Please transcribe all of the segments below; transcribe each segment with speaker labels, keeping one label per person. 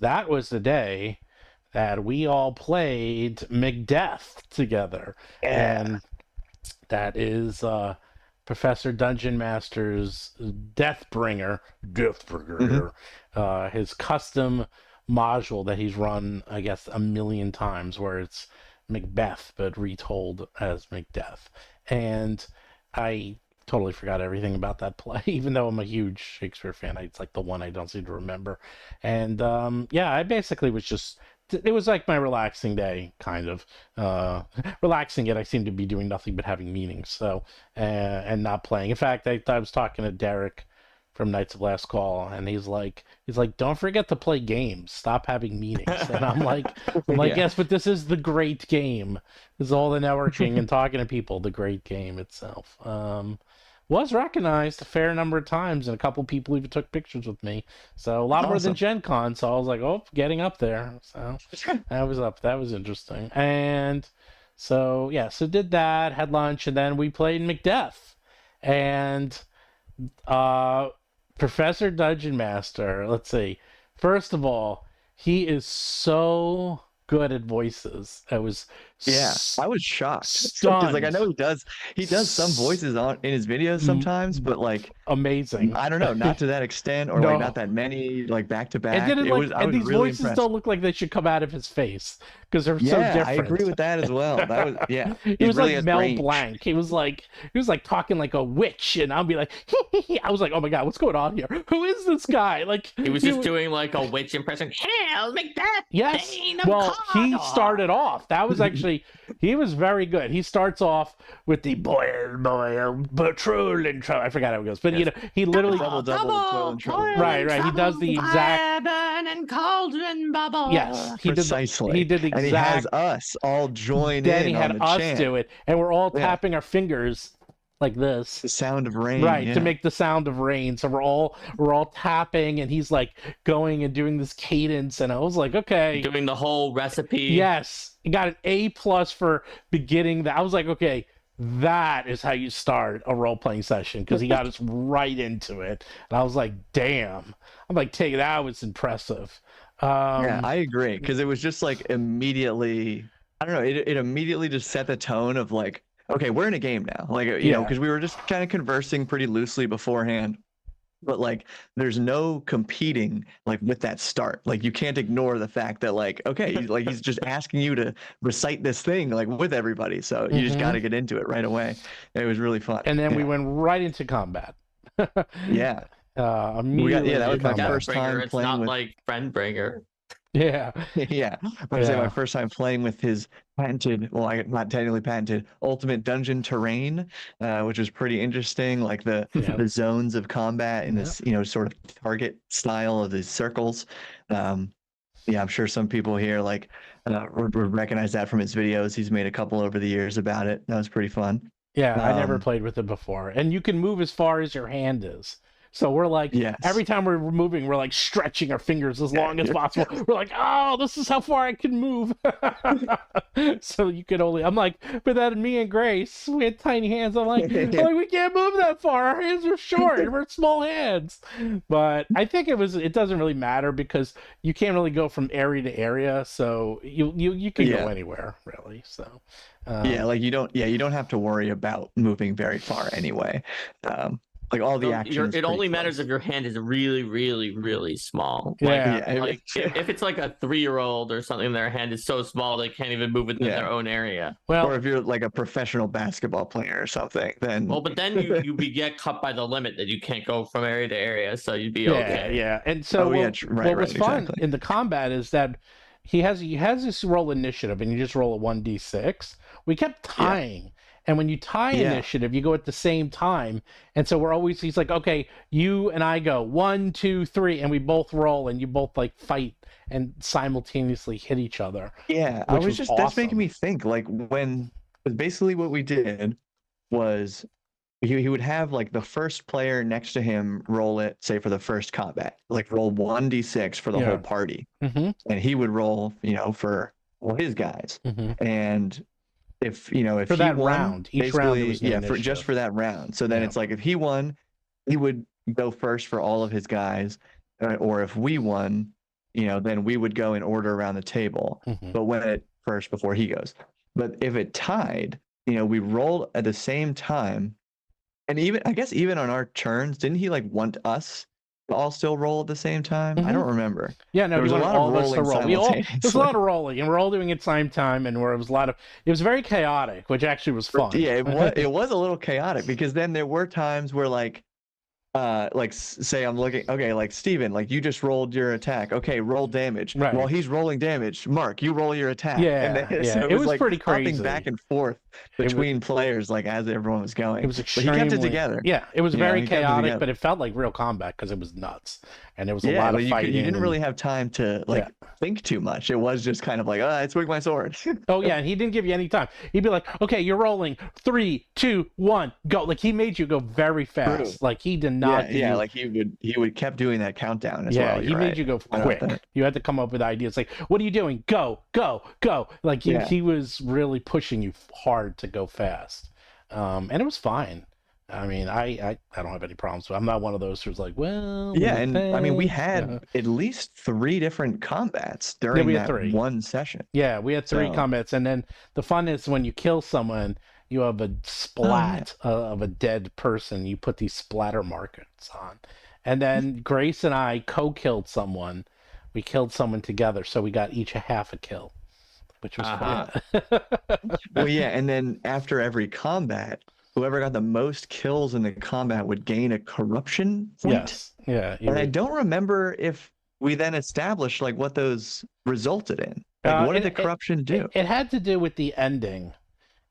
Speaker 1: that was the day that we all played McDeath together.
Speaker 2: Yeah.
Speaker 1: And that is Professor Dungeon Master's Deathbringer, Deathbringer, his custom module that he's run, I guess, a million times, where it's Macbeth but retold as McDeath. And I totally forgot everything about that play, even though I'm a huge Shakespeare fan. It's like the one I don't seem to remember. And yeah, I basically was just, it was like my relaxing day, kind of. Relaxing it, I seem to be doing nothing but having meetings, so, and not playing. In fact, I was talking to Derek from Knights of Last Call, and he's like, don't forget to play games. Stop having meetings. And I'm like, yes, but this is the great game. This is all the networking and talking to people, the great game itself. Was recognized a fair number of times, and a couple people even took pictures with me. So a lot more than Gen Con. So I was like, oh, getting up there. So that was up. That was interesting. And so, yeah, so did that, had lunch, and then we played Macbeth. And Professor Dungeon Master, let's see. First of all, he is so good at voices. I was
Speaker 2: I was shocked.
Speaker 1: Stunned.
Speaker 2: Like, I know he does some voices in his videos sometimes, but like
Speaker 1: amazing.
Speaker 2: I don't know, not to that extent, or like not that many, like back to back.
Speaker 1: And these
Speaker 2: really
Speaker 1: voices
Speaker 2: impressed.
Speaker 1: don't look like they should come out of his face because they're so different.
Speaker 2: I agree with that as well. That was
Speaker 1: he was
Speaker 2: really
Speaker 1: like Mel
Speaker 2: range.
Speaker 1: Blanc. He was like talking like a witch, and I'll be like, I was like, oh my god, what's going on here? Who is this guy? Like
Speaker 3: he was just doing like a witch impression. Hail Macbeth!
Speaker 1: Yes. Well, he started off. That was actually, he was very good. He starts off with the boil, patrol and trouble. I forgot how it goes, but you know, he literally
Speaker 2: double,
Speaker 1: right. He does the exact
Speaker 3: burn and cauldron bubble.
Speaker 1: Yes,
Speaker 2: precisely.
Speaker 1: He did the exact.
Speaker 2: And he has us all join
Speaker 1: then
Speaker 2: in.
Speaker 1: He had
Speaker 2: on the
Speaker 1: us
Speaker 2: chant.
Speaker 1: do it, and we're all tapping our fingers like this.
Speaker 2: The sound of rain,
Speaker 1: right, to make the sound of rain. So we're all tapping, and he's like going and doing this cadence, and I was like, okay,
Speaker 3: doing the whole recipe.
Speaker 1: Yes, he got an A+ for beginning that. I was like, okay, that is how you start a role-playing session, because he got us right into it, and I was like, damn. I'm like, that was impressive.
Speaker 2: Yeah, I agree, because it was just like immediately, I don't know, it immediately just set the tone of like, okay, we're in a game now. Like, you know, because we were just kind of conversing pretty loosely beforehand, but like, there's no competing like with that start. Like, you can't ignore the fact that like, okay, he's just asking you to recite this thing like with everybody. So you just got to get into it right away. It was really fun.
Speaker 1: And then we went right into combat.
Speaker 2: Yeah.
Speaker 1: That
Speaker 2: was my first time
Speaker 3: it's
Speaker 2: playing
Speaker 3: not
Speaker 2: with
Speaker 3: like Friendbringer.
Speaker 1: Yeah.
Speaker 2: Yeah. I say my first time playing with his patented, well, not technically patented, ultimate dungeon terrain, which was pretty interesting. Like the zones of combat in this, you know, sort of target style of these circles. I'm sure some people here like would recognize that from his videos. He's made a couple over the years about it. That was pretty fun.
Speaker 1: Yeah, I never played with it before. And you can move as far as your hand is. So we're like, every time we're moving, we're like stretching our fingers as long as possible. We're like, oh, this is how far I can move. So you can only, I'm like, but then me and Grace, we had tiny hands. I'm like, we can't move that far. Our hands are short. We're small hands. But I think it doesn't really matter, because you can't really go from area to area. So you can go anywhere, really. So
Speaker 2: you don't have to worry about moving very far anyway. Like all the action.
Speaker 3: It only matters if your hand is really, really, really small. If it's like a 3-year-old or something, their hand is so small they can't even move within their own area.
Speaker 2: Well, or if you're like a professional basketball player or something, then
Speaker 3: but then you get cut by the limit that you can't go from area to area, so you'd be okay.
Speaker 1: Yeah. And so what was fun in the combat is that he has this roll initiative, and you just roll a 1d6. We kept tying. And when you tie initiative, you go at the same time. And so he's like, okay, you and I go 1, 2, 3, and we both roll, and you both like fight and simultaneously hit each other.
Speaker 2: Yeah, that's making me think, like, basically what we did was he would have like the first player next to him roll it, say for the first combat, like roll 1d6 for the whole party.
Speaker 1: Mm-hmm.
Speaker 2: And he would roll, for his guys.
Speaker 1: Mm-hmm.
Speaker 2: And if for
Speaker 1: that
Speaker 2: won,
Speaker 1: round, each round was
Speaker 2: just for that round. So then it's like if he won, he would go first for all of his guys, or if we won, then we would go in order around the table. But when it first before he goes. But if it tied, we rolled at the same time. And even on our turns, didn't he like want us to all still roll at the same time? I don't remember.
Speaker 1: Yeah, no,
Speaker 2: there was a lot of rolling simultaneously.
Speaker 1: There's a lot of rolling, and we're all doing it at the same time, and it was very chaotic, which actually was fun.
Speaker 2: Yeah, it was a little chaotic because then there were times where like say I'm looking, okay, like Steven, like you just rolled your attack, okay, roll damage.
Speaker 1: Right.
Speaker 2: While he's rolling damage, Mark, you roll your attack.
Speaker 1: Yeah,
Speaker 2: so
Speaker 1: it was
Speaker 2: like
Speaker 1: pretty crazy,
Speaker 2: back and forth between players, like as everyone was going.
Speaker 1: It was extremely,
Speaker 2: but he kept it together.
Speaker 1: Yeah, it was very chaotic, but it felt like real combat because it was nuts, and it was a lot of fighting.
Speaker 2: You didn't really have time to think too much. It was just kind of like, I swing my sword.
Speaker 1: Oh yeah, and he didn't give you any time. He'd be like, okay, you're rolling 3, 2, 1, go. Like he made you go very fast. True. Like he did not.
Speaker 2: Yeah, like he would kept doing that countdown as well.
Speaker 1: Yeah, he made you go quick. You had to come up with ideas like, what are you doing? Go, go, go. Like he was really pushing you hard to go fast. And it was fine. I mean, I don't have any problems. I'm not one of those who's like, well,
Speaker 2: yeah, and I mean, we had at least 3 different combats during that one session.
Speaker 1: Yeah, we had 3 combats, and then the fun is when you kill someone, you have a splat of a dead person. You put these splatter markers on, and then Grace and I co-killed someone. We killed someone together, so we got each a half a kill, which was fun.
Speaker 2: Well, yeah, and then after every combat, whoever got the most kills in the combat would gain a corruption point.
Speaker 1: Yes. Yeah.
Speaker 2: And I don't remember if we then established like what those resulted in. Like, what did the corruption do?
Speaker 1: It had to do with the ending.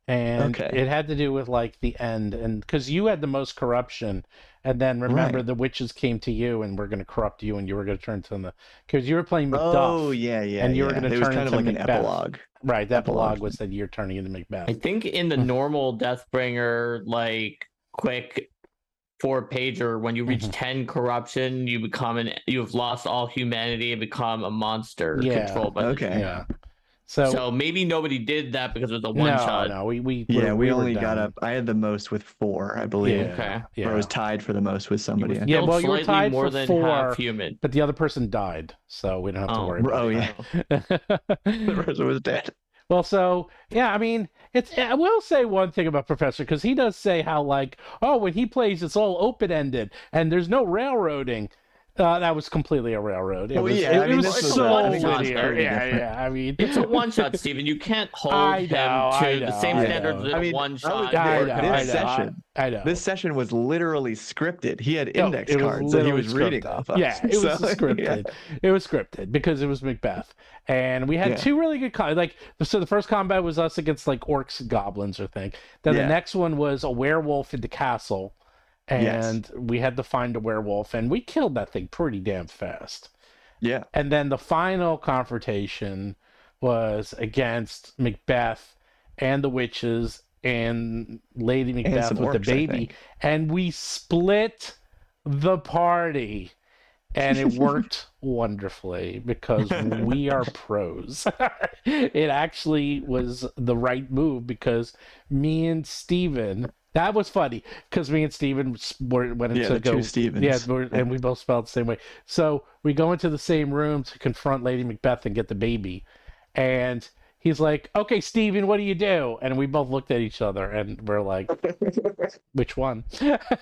Speaker 1: And it had to do with like the end, and because you had the most corruption, and then remember the witches came to you and were going to corrupt you, and you were going to turn to them because you were playing McDeath.
Speaker 2: Oh yeah,
Speaker 1: and you were going to turn into
Speaker 2: like
Speaker 1: Macbeth.
Speaker 2: An epilogue.
Speaker 1: Right, the epilogue was that you're turning into Macbeth.
Speaker 3: I think in the normal Deathbringer, like quick 4-pager, when you reach 10 corruption, you've lost all humanity and become a monster controlled by the
Speaker 1: yeah.
Speaker 3: So maybe nobody did that because it was a one shot.
Speaker 1: No, we
Speaker 2: only got up. I had the most with 4, I believe.
Speaker 1: Yeah, okay.
Speaker 2: Yeah. Or I was tied for the most with somebody.
Speaker 1: Yeah, well, you were tied
Speaker 3: more
Speaker 1: for
Speaker 3: than
Speaker 1: 4,
Speaker 3: half human,
Speaker 1: but the other person died, so we don't have to worry about
Speaker 2: it. The person was dead.
Speaker 1: Well, so yeah, I mean, I will say one thing about Professor, because he does say how like, when he plays, it's all open ended and there's no railroading. That was completely a railroad. It was so linear. Yeah. I mean,
Speaker 3: it's a one shot, Steven. You can't hold him to the same standards as a one shot.
Speaker 2: This session was literally scripted. He had index cards that he was reading off of.
Speaker 1: Yeah, it was scripted. Yeah. It was scripted because it was Macbeth, and we had 2 really good so the first combat was us against like orcs and goblins, I think. Then the next one was a werewolf in the castle. And we had to find a werewolf, and we killed that thing pretty damn fast.
Speaker 2: Yeah.
Speaker 1: And then the final confrontation was against Macbeth and the witches and Lady Macbeth with the baby. And we split the party. And it worked wonderfully because we are pros. It actually was the right move because me and Steven... That was funny because me and Steven went into
Speaker 2: two Stevens.
Speaker 1: Yeah, and we both spelled the same way. So we go into the same room to confront Lady Macbeth and get the baby. And he's like, okay, Steven, what do you do? And we both looked at each other and we're like, which one?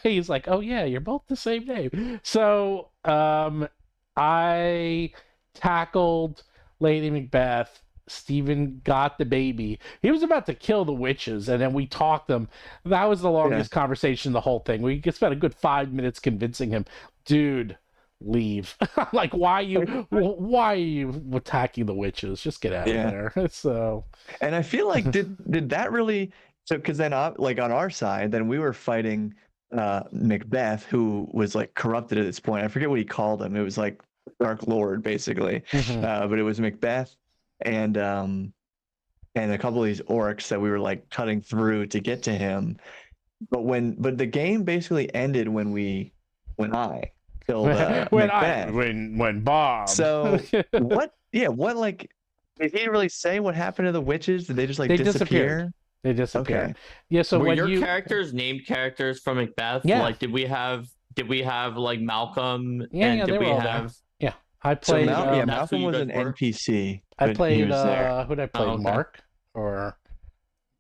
Speaker 1: He's like, oh, yeah, you're both the same name. So I tackled Lady Macbeth. Steven got the baby. He was about to kill the witches, and then we talked them. That was the longest conversation, the whole thing. We spent a good 5 minutes convincing him, dude, leave. Like, why are you attacking the witches? Just get out of there. So,
Speaker 2: and I feel like did that really? So, because then like on our side, then we were fighting Macbeth, who was like corrupted at this point. I forget what he called him. It was like Dark Lord, basically. But it was Macbeth. And a couple of these orcs that we were like cutting through to get to him, but the game basically ended when I killed Macbeth.
Speaker 1: when Bob.
Speaker 2: So what like did he really say what happened to the witches? Did they just like disappear?
Speaker 1: They disappeared.
Speaker 2: Okay.
Speaker 1: Yeah. So
Speaker 3: were your characters named characters from Macbeth?
Speaker 1: Yeah.
Speaker 3: Like did we have like Malcolm?
Speaker 1: Yeah. Did we have?
Speaker 3: Yeah.
Speaker 1: I
Speaker 2: So
Speaker 1: played.
Speaker 3: That's
Speaker 2: Malcolm
Speaker 3: who you
Speaker 2: was
Speaker 3: guys
Speaker 2: an
Speaker 3: were?
Speaker 2: NPC.
Speaker 1: I
Speaker 2: but he
Speaker 1: played.
Speaker 2: was there.
Speaker 1: Who did I play?
Speaker 3: Oh, okay.
Speaker 1: Mark or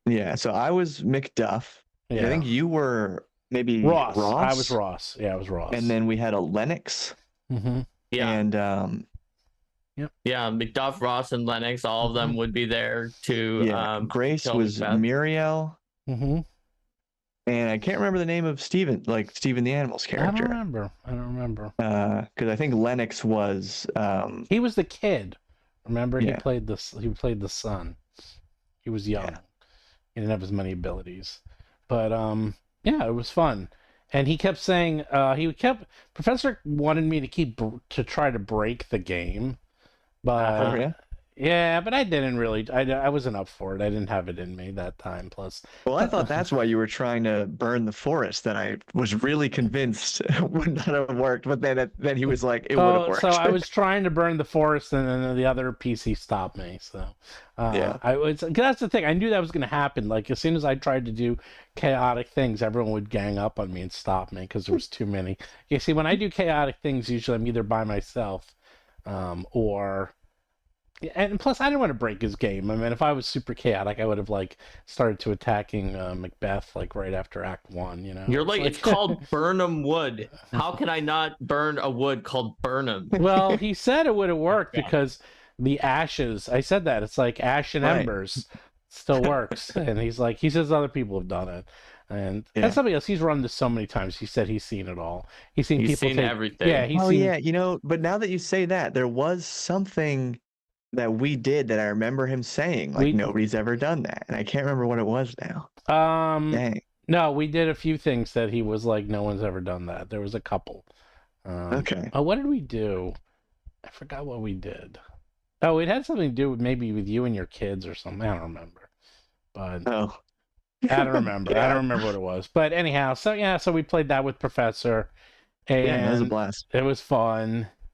Speaker 2: Yeah, so I was McDuff.
Speaker 1: yeah.
Speaker 2: I think you were maybe
Speaker 1: Ross.
Speaker 2: Ross.
Speaker 1: I was Ross. Yeah, I was Ross.
Speaker 2: And then we had a Lennox.
Speaker 1: Mm-hmm.
Speaker 3: Yeah.
Speaker 2: And
Speaker 3: Yeah, McDuff, Ross, and Lennox, all of them would be there to
Speaker 2: Grace
Speaker 3: kill
Speaker 2: was
Speaker 3: Macbeth.
Speaker 2: Muriel.
Speaker 1: Mm-hmm.
Speaker 2: And I can't remember the name of Steven, like Steven the Animal's
Speaker 1: I
Speaker 2: character.
Speaker 1: don't remember.
Speaker 2: Because I think Lennox was
Speaker 1: He was the kid. Remember,
Speaker 2: Yeah.
Speaker 1: he played the son. He was young.
Speaker 2: Yeah.
Speaker 1: He didn't have as many abilities. But yeah, it was fun. And he kept saying Professor wanted me to try to break the game. But yeah, but I didn't really. I wasn't up for it. I didn't have it in me that time. Plus,
Speaker 2: Well, I thought that's why you were trying to burn the forest. That I was really convinced would not have worked. But then he was like, it would have worked.
Speaker 1: So I was trying to burn the forest, and then the other PC stopped me. So that's the thing. I knew that was going to happen. Like as soon as I tried to do chaotic things, everyone would gang up on me and stop me because there was too many. You see, when I do chaotic things, usually I'm either by myself, or. And plus, I didn't want to break his game. I mean, if I was super chaotic, I would have like started to attacking Macbeth like right after Act 1. You know,
Speaker 3: You're like, it's called Burnham Wood. How can I not burn a wood called Burnham?
Speaker 1: Well, he said it would have worked because the ashes. I said that it's like ash and embers still works, and he says other people have done it, and that's something else. He's run this so many times. He said he's seen it all. He's seen
Speaker 3: everything.
Speaker 1: Yeah,
Speaker 2: you know. But now that you say that, there was something that we did that I remember him saying, like nobody's ever done that, and I can't remember what it was now. Dang.
Speaker 1: No, we did a few things that he was like, no one's ever done that. There was a couple.
Speaker 2: Okay.
Speaker 1: Oh, what did we do? I forgot what we did. Oh, it had something to do with maybe with you and your kids or something. I don't remember. But I don't remember. I don't remember what it was. But anyhow, so we played that with Professor. And
Speaker 2: yeah, that was a blast.
Speaker 1: It was fun.